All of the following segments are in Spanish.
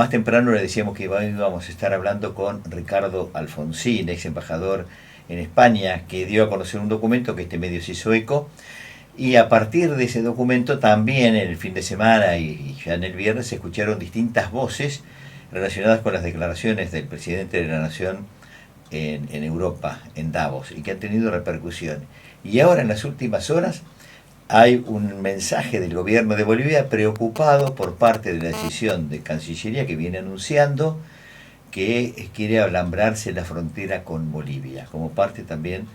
más temprano le decíamos que íbamos a estar hablando con Ricardo Alfonsín, ex embajador en España, que dio a conocer un documento que este medio se hizo eco. Y a partir de ese documento también en el fin de semana y ya en el viernes se escucharon distintas voces relacionadas con las declaraciones del presidente de la Nación en Europa, en Davos, y que han tenido repercusión. Y ahora en las últimas horas hay un mensaje del gobierno de Bolivia preocupado por parte de la decisión de Cancillería que viene anunciando que quiere alambrarse la frontera con Bolivia, como parte también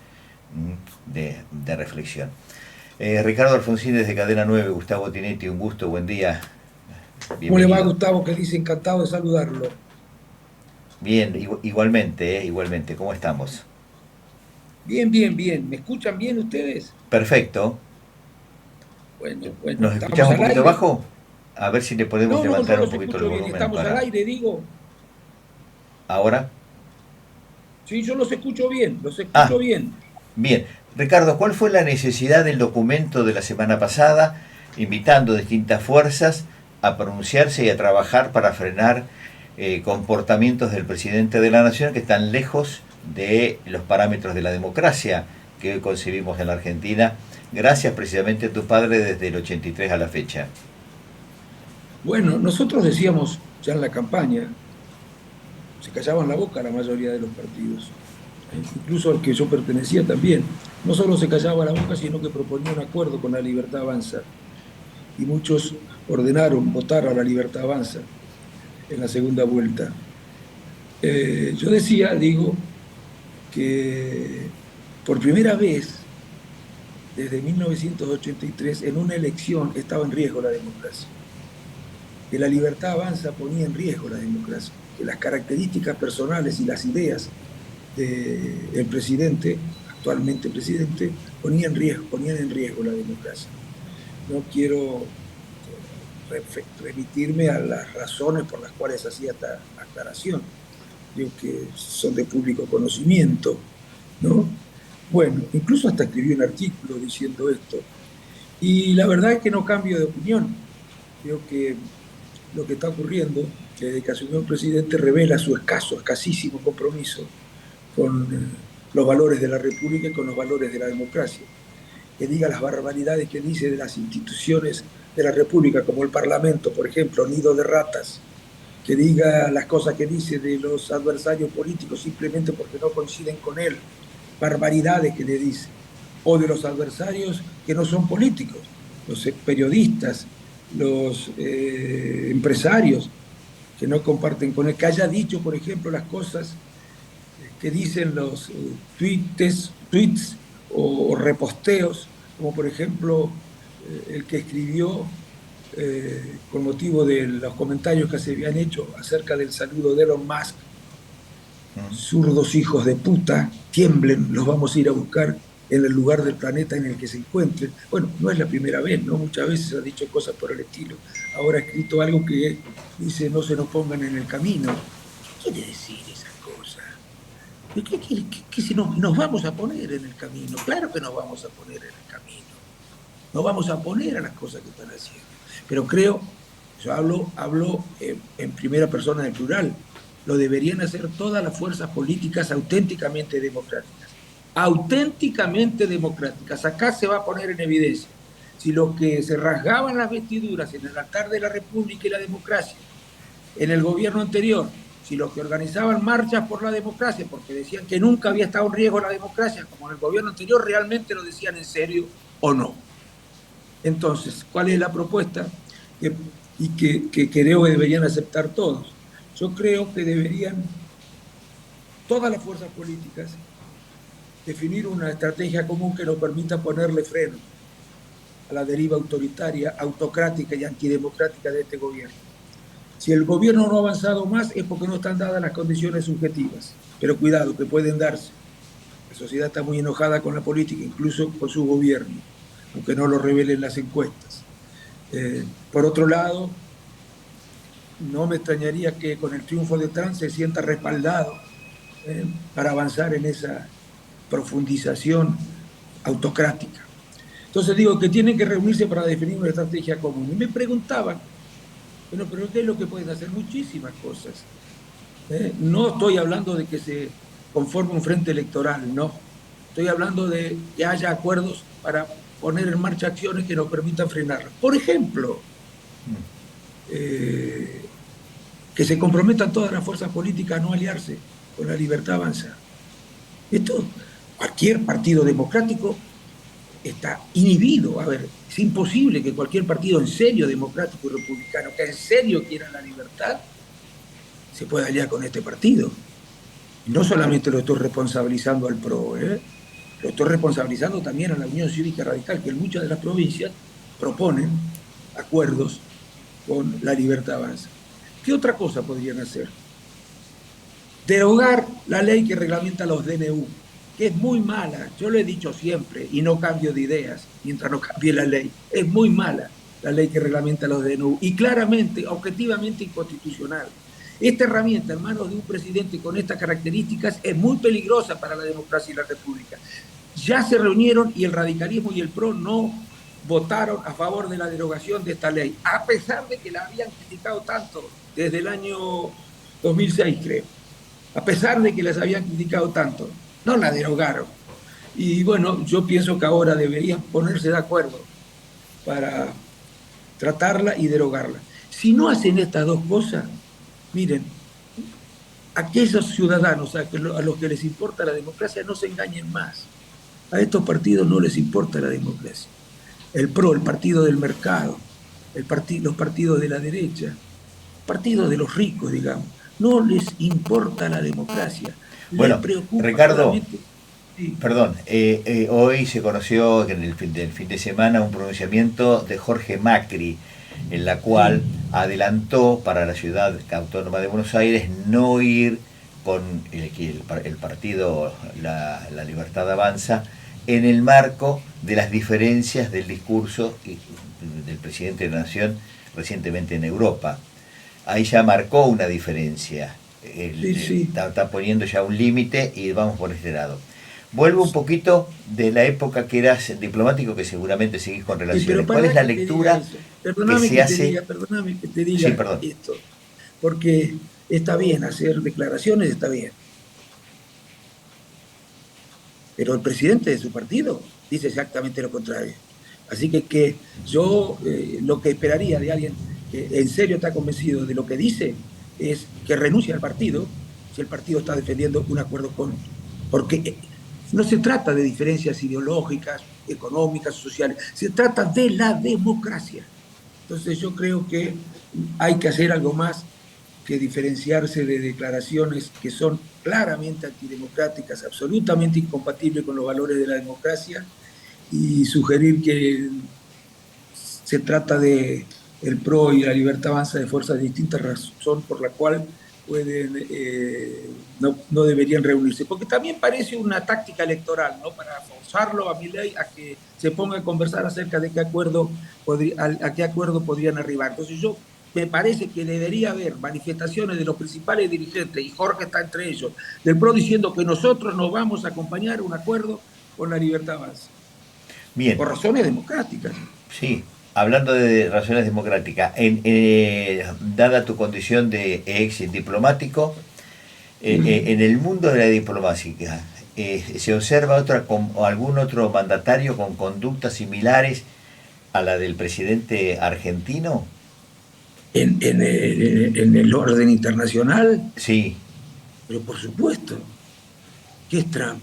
de reflexión. Ricardo Alfonsín desde Cadena 9, Gustavo Tinetti, un gusto, buen día, ¿Cómo le va, bienvenido. Gustavo? Que dice encantado de saludarlo. Bien, igualmente, igualmente, ¿cómo estamos? Bien, bien, bien. ¿Me escuchan bien ustedes? Perfecto. Bueno, bueno, ¿Nos escuchás ¿estamos un al poquito aire? bajo? A ver si le podemos No, no, yo levantar un los poquito el escucho bien. volumen ¿Estamos al para... aire, digo? ¿Ahora? Sí, yo los escucho bien, los escucho Ah, bien. bien. Ricardo, ¿cuál fue la necesidad del documento de la semana pasada invitando a distintas fuerzas a pronunciarse y a trabajar para frenar comportamientos del presidente de la Nación que están lejos de los parámetros de la democracia que hoy concebimos en la Argentina, gracias precisamente a tu padre desde el 83 a la fecha? Bueno, nosotros decíamos ya en la campaña, se callaban la boca la mayoría de los partidos, incluso al que yo pertenecía también. No solo se callaba la boca, sino que proponía un acuerdo con la Libertad Avanza. Y muchos ordenaron votar a la Libertad Avanza en la segunda vuelta. Yo decía, digo, que por primera vez desde 1983 en una elección estaba en riesgo la democracia, que la Libertad Avanza ponía en riesgo la democracia, que las características personales y las ideas del presidente, actualmente presidente, ponían en riesgo la democracia. No quiero remitirme a las razones por las cuales hacía esta aclaración, creo que son de público conocimiento, ¿no? Bueno, incluso hasta escribí un artículo diciendo esto. Y la verdad es que no cambio de opinión. Creo que lo que está ocurriendo, que desde que asumió el presidente, revela su escasísimo compromiso con los valores de la República y con los valores de la democracia. Que diga las barbaridades que dice de las instituciones de la República, como el Parlamento, por ejemplo, nido de ratas, que diga las cosas que dice de los adversarios políticos simplemente porque no coinciden con él, barbaridades que le dice, o de los adversarios que no son políticos, los periodistas, los empresarios que no comparten con él, que haya dicho, por ejemplo, las cosas que dicen los tweets o reposteos, como por ejemplo el que escribió con motivo de los comentarios que se habían hecho acerca del saludo de Elon Musk: zurdos hijos de puta, tiemblen, los vamos a ir a buscar en el lugar del planeta en el que se encuentren. Bueno, no es la primera vez, ¿no? Muchas veces ha dicho cosas por el estilo. Ahora ha escrito algo que dice: no se nos pongan en el camino. ¿Qué quiere decir esas cosas? ¿Qué quiere? Que si nos vamos a poner en el camino. Claro que nos vamos a poner en el camino. Nos vamos a poner a las cosas que están haciendo. Pero creo, yo hablo en primera persona del plural, lo deberían hacer todas las fuerzas políticas auténticamente democráticas. Auténticamente democráticas. Acá se va a poner en evidencia si los que se rasgaban las vestiduras en el altar de la República y la democracia en el gobierno anterior, si los que organizaban marchas por la democracia, porque decían que nunca había estado en riesgo la democracia, como en el gobierno anterior, realmente lo decían en serio o no. Entonces, ¿cuál es la propuesta? Que, que creo que deberían aceptar todos. Yo creo que deberían todas las fuerzas políticas definir una estrategia común que nos permita ponerle freno a la deriva autoritaria, autocrática y antidemocrática de este gobierno. Si el gobierno no ha avanzado más es porque no están dadas las condiciones subjetivas. Pero cuidado, que pueden darse. La sociedad está muy enojada con la política, incluso con su gobierno, aunque no lo revelen las encuestas. Por otro lado, no me extrañaría que con el triunfo de Trump se sienta respaldado para avanzar en esa profundización autocrática. Entonces digo que tienen que reunirse para definir una estrategia común. Y me preguntaban, Bueno, pero ¿qué es lo que pueden hacer? Muchísimas cosas. No estoy hablando de que se conforme un frente electoral, no. Estoy hablando de que haya acuerdos para poner en marcha acciones que nos permitan frenarla. Por ejemplo, eh, que se comprometan todas las fuerzas políticas a no aliarse con la Libertad Avanza. Esto, cualquier partido democrático está inhibido. A ver, es imposible que cualquier partido en serio democrático y republicano, que en serio quiera la libertad, se pueda aliar con este partido. Y no solamente lo estoy responsabilizando al PRO, lo estoy responsabilizando también a la Unión Cívica Radical, que en muchas de las provincias proponen acuerdos con la Libertad Avanza. ¿Qué otra cosa podrían hacer? Derogar la ley que reglamenta los DNU, que es muy mala. Yo lo he dicho siempre y no cambio de ideas mientras no cambie la ley. Es muy mala la ley que reglamenta los DNU y claramente, objetivamente inconstitucional. Esta herramienta en manos de un presidente con estas características es muy peligrosa para la democracia y la república. Ya se reunieron y el radicalismo y el PRO no votaron a favor de la derogación de esta ley, a pesar de que la habían criticado tanto desde el año 2006, creo. A pesar de que las habían criticado tanto, no la derogaron. Y bueno, yo pienso que ahora deberían ponerse de acuerdo para tratarla y derogarla. Si no hacen estas dos cosas, miren, aquellos ciudadanos a los que les importa la democracia no se engañen más. A estos partidos no les importa la democracia. El PRO, el partido del mercado, los partidos de la derecha, partidos de los ricos, digamos, no les importa la democracia. Les Bueno, preocupa Ricardo, solamente... Sí, perdón, hoy se conoció en del fin de semana un pronunciamiento de Jorge Macri, en la sí, cual adelantó para la ciudad autónoma de Buenos Aires no ir con el partido la Libertad Avanza en el marco de las diferencias del discurso del presidente de la Nación recientemente en Europa. Ahí ya marcó una diferencia. sí, sí. Está poniendo ya un límite y vamos por este lado. Vuelvo un poquito de la época que eras diplomático, que seguramente seguís con Sí, pero relaciones. ¿Cuál para es la que te diga lectura eso, que se hace? perdóname que te Sí, diga perdón. esto, porque está bien hacer declaraciones, está bien, pero el presidente de su partido dice exactamente lo contrario. Así que yo lo que esperaría de alguien que en serio está convencido de lo que dice es que renuncie al partido si el partido está defendiendo un acuerdo con... Porque no se trata de diferencias ideológicas, económicas, sociales, se trata de la democracia. Entonces yo creo que hay que hacer algo más que diferenciarse de declaraciones que son claramente antidemocráticas, absolutamente incompatibles con los valores de la democracia, y sugerir que se trata de el PRO y la Libertad Avanza de fuerzas distintas, razón por la cual pueden, no deberían reunirse. Porque también parece una táctica electoral, ¿no? Para forzarlo a Milei a que se ponga a conversar acerca de a qué acuerdo podrían arribar. Entonces yo me parece que debería haber manifestaciones de los principales dirigentes, y Jorge está entre ellos, del PRO diciendo que nosotros nos vamos a acompañar a un acuerdo con la Libertad Avanza, Bien, por razones democráticas. sí. Hablando de relaciones democráticas, dada tu condición de ex diplomático, en el mundo de la diplomacia, ¿se observa algún otro mandatario con conductas similares a la del presidente argentino? En el orden internacional, Sí, pero por supuesto, ¿qué es Trump?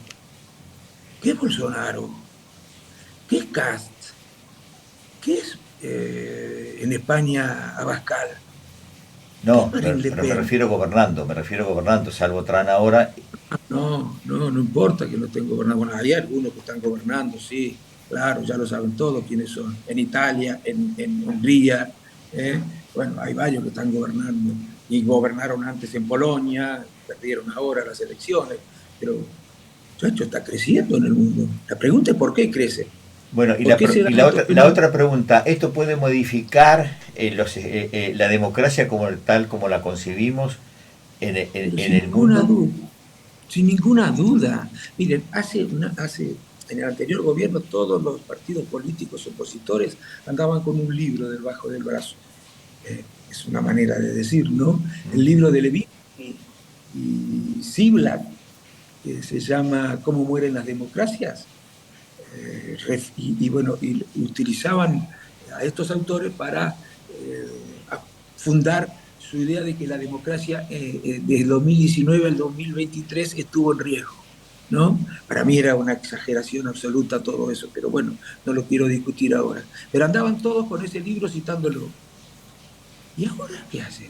¿Qué es Bolsonaro? ¿Qué es Cast? ¿Qué es en España Abascal? ¿Qué es no, Marine Le pero Pen? me refiero gobernando, salvo Trump ahora. No importa que no estén gobernando. Bueno, hay algunos que están gobernando, sí, claro, ya lo saben todos quiénes son. En Italia, en Hungría, bueno, hay varios que están gobernando y gobernaron antes en Polonia, perdieron ahora las elecciones, pero esto está creciendo en el mundo. La pregunta es ¿por qué crece? Bueno, ¿Por qué se dan estos la fenómenos? otra pregunta, ¿esto puede modificar la democracia tal como la concibimos Pero en sin el ninguna mundo? duda, sin ninguna duda. Miren, en el anterior gobierno todos los partidos políticos opositores andaban con un libro debajo del brazo. es una manera de decir, ¿no? El libro de Levin y Ziblatt, que se llama ¿Cómo mueren las democracias? Bueno, y utilizaban a estos autores para fundar su idea de que la democracia desde 2019 al 2023 estuvo en riesgo, ¿no? Para mí era una exageración absoluta todo eso, pero bueno, no lo quiero discutir ahora. Pero andaban todos con ese libro citándolo. ¿Y ahora qué hacen?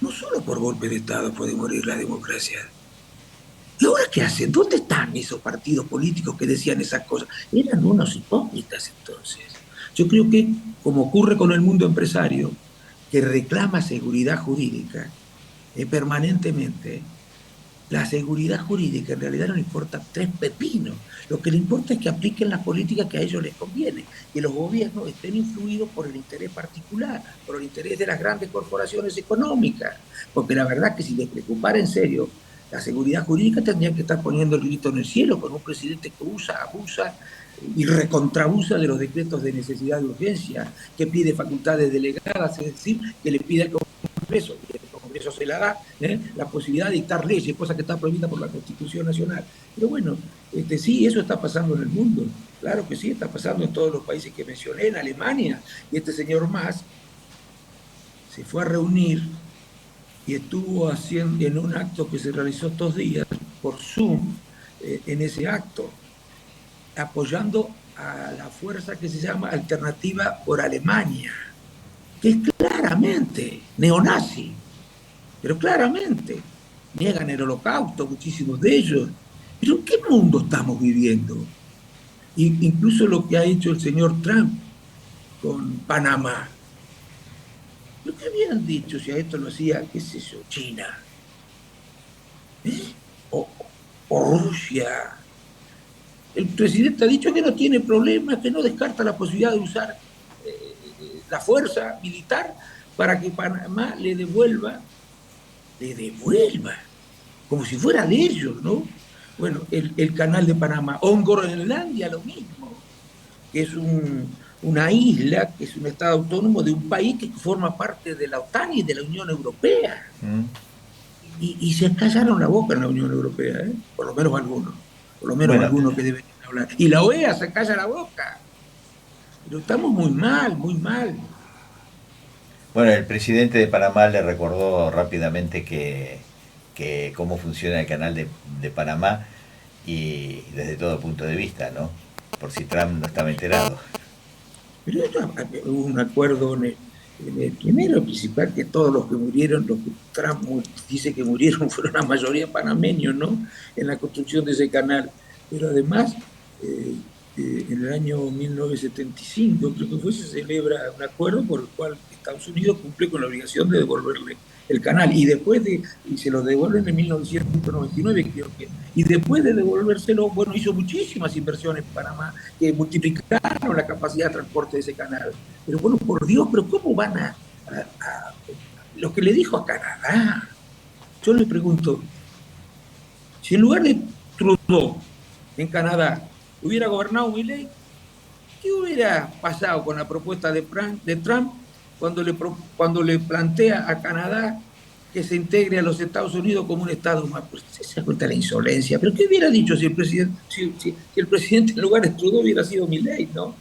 No solo por golpe de Estado puede morir la democracia. ¿Y ahora qué hacen? ¿Dónde están esos partidos políticos que decían esas cosas? Eran unos hipócritas entonces. Yo creo que, como ocurre con el mundo empresario, que reclama seguridad jurídica permanentemente, la seguridad jurídica en realidad no le importa tres pepinos. Lo que le importa es que apliquen las políticas que a ellos les conviene, que los gobiernos estén influidos por el interés particular, por el interés de las grandes corporaciones económicas. Porque la verdad es que si les preocupara en serio la seguridad jurídica, tendrían que estar poniendo el grito en el cielo con un presidente que usa, abusa y recontrabusa de los decretos de necesidad de urgencia, que pide facultades delegadas, es decir, que le pide al Congreso, y el Congreso se la da, la posibilidad de dictar leyes, cosa que está prohibida por la Constitución Nacional. Pero bueno, sí, eso está pasando en el mundo. Claro que sí, está pasando en todos los países que mencioné, en Alemania. Y este señor Mas se fue a reunir y estuvo haciendo en un acto que se realizó 2 días por Zoom, en ese acto, apoyando a la fuerza que se llama Alternativa por Alemania, que es claramente neonazi, pero claramente niegan el holocausto, muchísimos de ellos. Pero ¿en qué mundo estamos viviendo? Incluso lo que ha hecho el señor Trump con Panamá. Lo que habían dicho, si a esto lo hacía, qué sé yo, China, o Rusia. El presidente ha dicho que no tiene problemas, que no descarta la posibilidad de usar la fuerza militar para que Panamá le devuelva, como si fuera de ellos, ¿no? Bueno, el canal de Panamá, o en Groenlandia lo mismo, que es una isla, que es un estado autónomo de un país que forma parte de la OTAN y de la Unión Europea. Y se callaron la boca en la Unión Europea, por lo menos algunos que deberían hablar. Y la OEA se calla la boca. Pero estamos muy mal, muy mal. Bueno, el presidente de Panamá le recordó rápidamente que cómo funciona el canal de Panamá y desde todo punto de vista, ¿no? Por si Trump no estaba enterado. Pero hubo un acuerdo en el primero principal, que todos los que murieron, los que Trump dice que murieron, fueron la mayoría panameños, ¿no? En la construcción de ese canal. Pero además, en el año 1975, creo que fue, se celebra un acuerdo por el cual Estados Unidos cumple con la obligación de devolverle el canal, y se lo devuelven en 1999, creo que, y después de devolvérselo, bueno, hizo muchísimas inversiones en Panamá que multiplicaron la capacidad de transporte de ese canal. Pero bueno, por Dios, pero ¿cómo van a lo que le dijo a Canadá? Yo le pregunto, si en lugar de Trudeau en Canadá hubiera gobernado Milei, ¿qué hubiera pasado con la propuesta de Trump cuando le plantea a Canadá que se integre a los Estados Unidos como un Estado más? Pues se da cuenta de la insolencia. ¿Pero qué hubiera dicho si el presidente en lugar de Trudeau hubiera sido Milei, ¿no?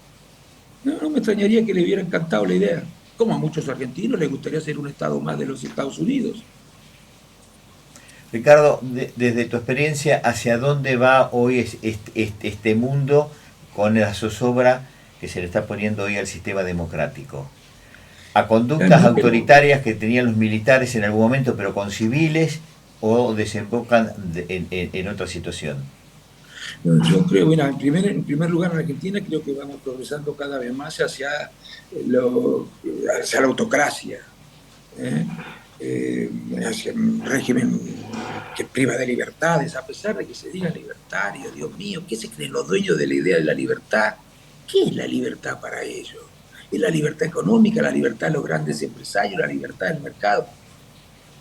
No me extrañaría que le hubiera encantado la idea. Como a muchos argentinos les gustaría ser un Estado más de los Estados Unidos. Ricardo, desde tu experiencia, ¿hacia dónde va hoy este mundo con la zozobra que se le está poniendo hoy al sistema democrático? ¿A conductas autoritarias que tenían los militares en algún momento, pero con civiles, o desembocan en otra situación? Yo creo, bueno, en primer lugar en Argentina creo que vamos progresando cada vez más hacia la autocracia, hacia un régimen que priva de libertades, a pesar de que se diga libertario. Dios mío, ¿qué se creen los dueños de la idea de la libertad? ¿Qué es la libertad para ellos? Es la libertad económica, la libertad de los grandes empresarios, la libertad del mercado.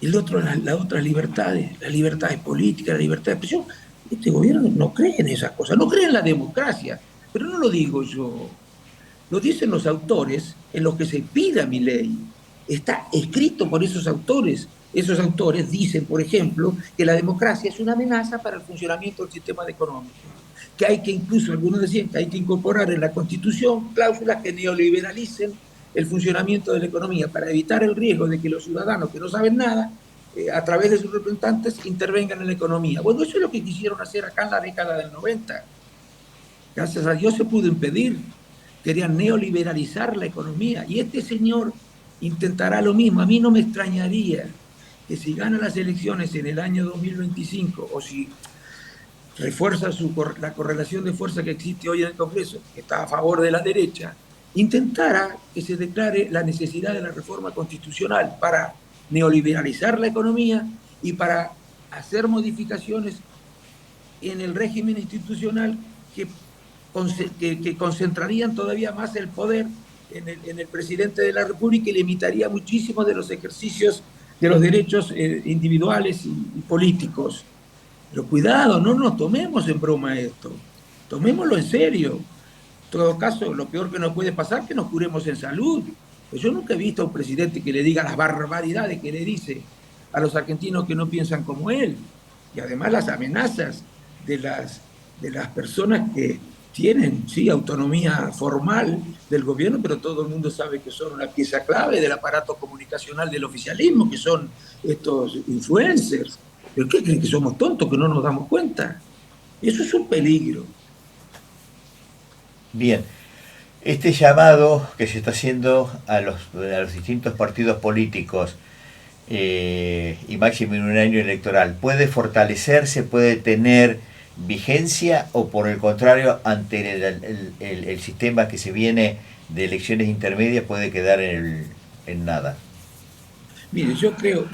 Y las otras libertades, la libertad política, la libertad de expresión. Este gobierno no cree en esas cosas, no cree en la democracia, pero no lo digo yo, lo dicen los autores en los que se pide a Milei. está escrito por esos autores. Esos autores dicen, por ejemplo, que la democracia es una amenaza para el funcionamiento del sistema económico, que hay que, incluso algunos decían que hay que incorporar en la Constitución cláusulas que neoliberalicen el funcionamiento de la economía para evitar el riesgo de que los ciudadanos que no saben nada, a través de sus representantes, intervengan en la economía. Bueno, eso es lo que quisieron hacer acá en la década del 90. Gracias a Dios se pudo impedir. Querían neoliberalizar la economía. Y este señor intentará lo mismo. A mí no me extrañaría que si gana las elecciones en el año 2025 o si refuerza la correlación de fuerza que existe hoy en el Congreso, que está a favor de la derecha, intentara que se declare la necesidad de la reforma constitucional para neoliberalizar la economía y para hacer modificaciones en el régimen institucional que concentrarían todavía más el poder en el presidente de la República y limitaría muchísimo de los ejercicios de los derechos individuales y políticos. Pero cuidado, no nos tomemos en broma esto, tomémoslo en serio. En todo caso, lo peor que nos puede pasar es que nos curemos en salud. Pues yo nunca he visto a un presidente que le diga las barbaridades que le dice a los argentinos que no piensan como él. Y además las amenazas de las personas que tienen, sí, autonomía formal del gobierno, pero todo el mundo sabe que son una pieza clave del aparato comunicacional del oficialismo, que son estos influencers. ¿Pero qué creen, que somos tontos, que no nos damos cuenta? Eso es un peligro. Bien, este llamado que se está haciendo a los distintos partidos políticos y máximo en un año electoral, ¿puede fortalecerse, puede tener vigencia o por el contrario, ante el sistema que se viene de elecciones intermedias puede quedar en nada? Mire, yo creo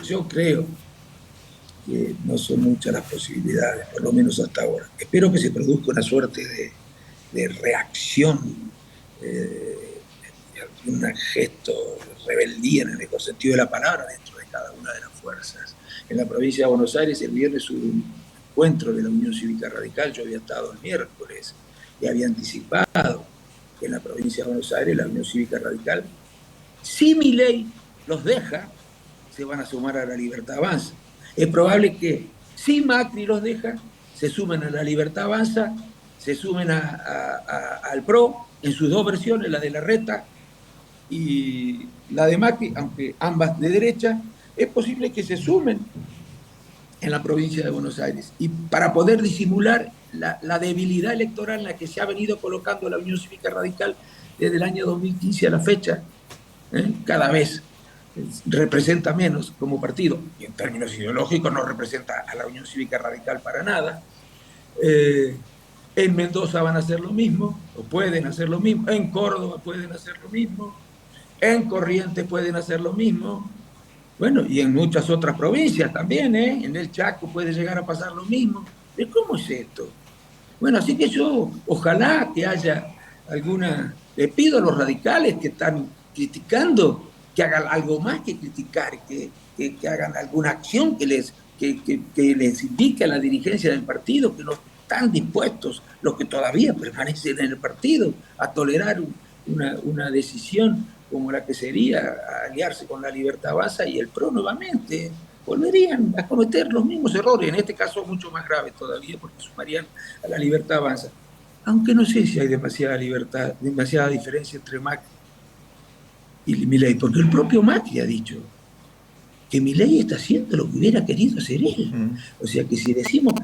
que no son muchas las posibilidades, por lo menos hasta ahora. Espero que se produzca una suerte de reacción, un gesto de rebeldía en el sentido de la palabra dentro de cada una de las fuerzas. En la provincia de Buenos Aires el viernes hubo un encuentro de la Unión Cívica Radical, yo había estado el miércoles y había anticipado que en la provincia de Buenos Aires la Unión Cívica Radical, si Milei los deja, se van a sumar a la Libertad Avanza. Es probable que si Macri los deja, se sumen a la Libertad Avanza, se sumen al PRO en sus dos versiones, la de Larreta y la de Macri, aunque ambas de derecha. Es posible que se sumen en la provincia de Buenos Aires. Y para poder disimular la debilidad electoral en la que se ha venido colocando la Unión Cívica Radical desde el año 2015 a la fecha, cada vez representa menos como partido, y en términos ideológicos no representa a la Unión Cívica Radical para nada. En Mendoza van a hacer lo mismo, o pueden hacer lo mismo, en Córdoba pueden hacer lo mismo, en Corrientes pueden hacer lo mismo, bueno, y en muchas otras provincias también, en el Chaco puede llegar a pasar lo mismo. ¿Pero cómo es esto? Bueno, así que yo, ojalá que haya alguna... Le pido a los radicales que están criticando que hagan algo más que criticar, que hagan alguna acción que les indique a la dirigencia del partido que no están dispuestos, los que todavía permanecen en el partido, a tolerar una decisión como la que sería aliarse con la Libertad Avanza y el PRO nuevamente. Volverían a cometer los mismos errores, en este caso mucho más graves todavía, porque sumarían a la Libertad Avanza. Aunque no sé si hay demasiada diferencia entre Macri y Milei, porque el propio Macri ha dicho que Milei está haciendo lo que hubiera querido hacer él. O sea que si decimos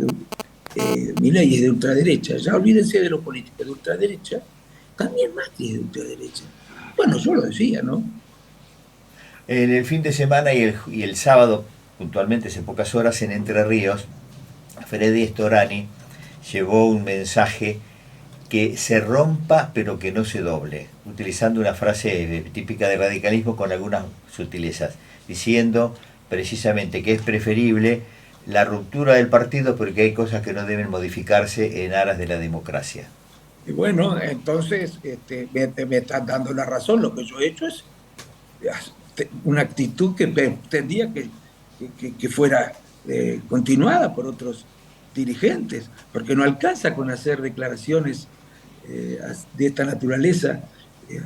que Milei es de ultraderecha, ya olvídense de los políticos de ultraderecha, también Macri es de ultraderecha. Bueno, yo lo decía, ¿no? En el fin de semana y el sábado, puntualmente hace pocas horas, en Entre Ríos, Freddy Storani llevó un mensaje que se rompa pero que no se doble, utilizando una frase típica de radicalismo con algunas sutilezas, diciendo precisamente que es preferible la ruptura del partido porque hay cosas que no deben modificarse en aras de la democracia. Y bueno, entonces me están dando la razón. Lo que yo he hecho es una actitud que pretendía que fuera continuada por otros dirigentes, porque no alcanza con hacer declaraciones de esta naturaleza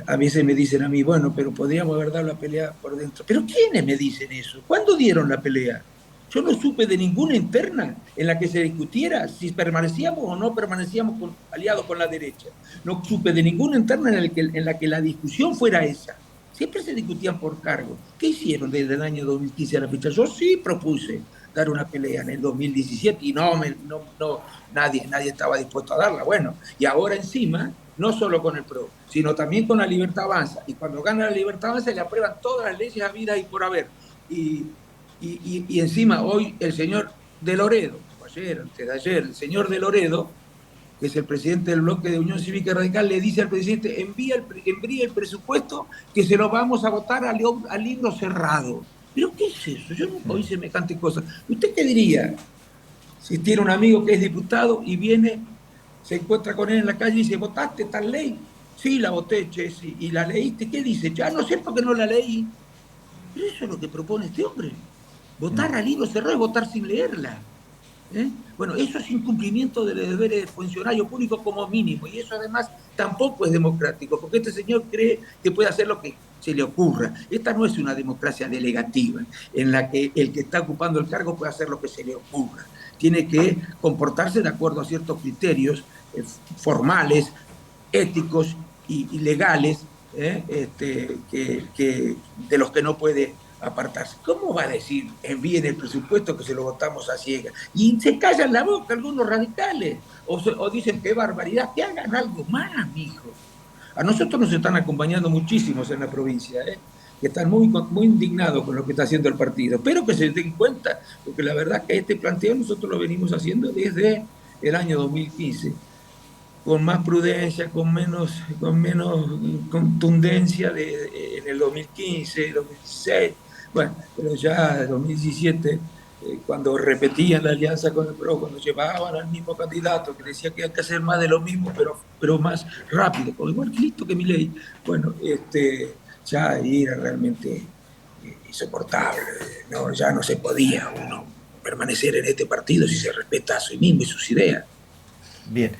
A veces me dicen a mí, bueno, pero podríamos haber dado la pelea por dentro. ¿Pero quiénes me dicen eso? ¿Cuándo dieron la pelea? Yo no supe de ninguna interna en la que se discutiera si permanecíamos o no permanecíamos aliados con la derecha. No supe de ninguna interna en la que la discusión fuera esa. Siempre se discutían por cargo. ¿Qué hicieron desde el año 2015 a la fecha? Yo sí propuse dar una pelea en el 2017 y nadie estaba dispuesto a darla. Bueno, y ahora encima, no solo con el PRO, sino también con la Libertad Avanza. Y cuando gana la Libertad Avanza le aprueban todas las leyes habidas y por haber. Y encima hoy el señor de Loredo, o ayer, antes de ayer, el señor de Loredo, que es el presidente del bloque de Unión Cívica Radical, le dice al presidente, envíe el presupuesto que se lo vamos a votar a libro cerrado. ¿Pero qué es eso? Yo nunca oí semejante cosa. ¿Usted qué diría si tiene un amigo que es diputado y viene, se encuentra con él en la calle y dice, ¿votaste tal ley? Sí, la voté, che, sí. ¿Y la leíste? ¿Qué dice? Ya no sé por qué no la leí. Pero eso es lo que propone este hombre. Votar a libro cerrado es votar sin leerla. Bueno, eso es incumplimiento de los deberes de funcionario público como mínimo, y eso además tampoco es democrático, porque este señor cree que puede hacer lo que se le ocurra. Esta no es una democracia delegativa, en la que el que está ocupando el cargo puede hacer lo que se le ocurra. Tiene que comportarse de acuerdo a ciertos criterios formales, éticos y legales, de los que no puede apartarse. ¿Cómo va a decir envíen el presupuesto que se lo votamos a ciegas? Y se callan la boca algunos radicales, o dicen qué barbaridad, que hagan algo más, mijo. A nosotros nos están acompañando muchísimos en la provincia, que están muy indignados con lo que está haciendo el partido, pero que se den cuenta, porque la verdad que este planteo nosotros lo venimos haciendo desde el año 2015, con más prudencia, con menos contundencia en el 2015, 2016. Bueno, pero ya en 2017, cuando repetían la alianza con el PRO, cuando llevaban al mismo candidato que decía que hay que hacer más de lo mismo, pero más rápido, con igual listo que Milei, bueno, ya ahí era realmente insoportable, ¿no? Ya no se podía uno permanecer en este partido si se respeta a sí mismo y sus ideas. Bien.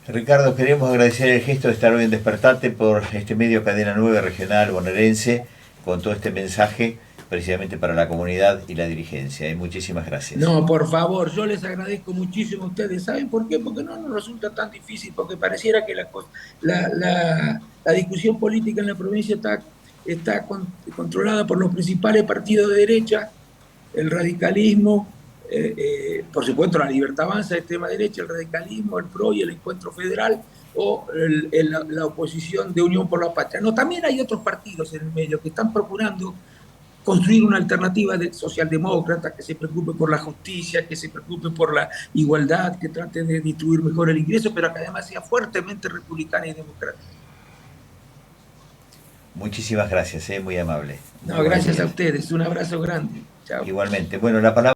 Ricardo, queremos agradecer el gesto de estar hoy en Despertate por este medio Cadena 9 regional bonaerense con todo este mensaje precisamente para la comunidad y la dirigencia. Muchísimas gracias. No, por favor, yo les agradezco muchísimo a ustedes. ¿Saben por qué? Porque no nos resulta tan difícil, porque pareciera que la discusión política en la provincia está controlada por los principales partidos de derecha, el radicalismo, por supuesto la Libertad Avanza, extrema derecha, el radicalismo, el PRO y el Encuentro Federal, o la oposición de Unión por la Patria. No, también hay otros partidos en el medio que están procurando construir una alternativa socialdemócrata que se preocupe por la justicia, que se preocupe por la igualdad, que trate de distribuir mejor el ingreso, pero que además sea fuertemente republicana y democrática. Muchísimas gracias, muy amable. No, gracias a ustedes. Un abrazo grande. Chao. Igualmente. Bueno, la palabra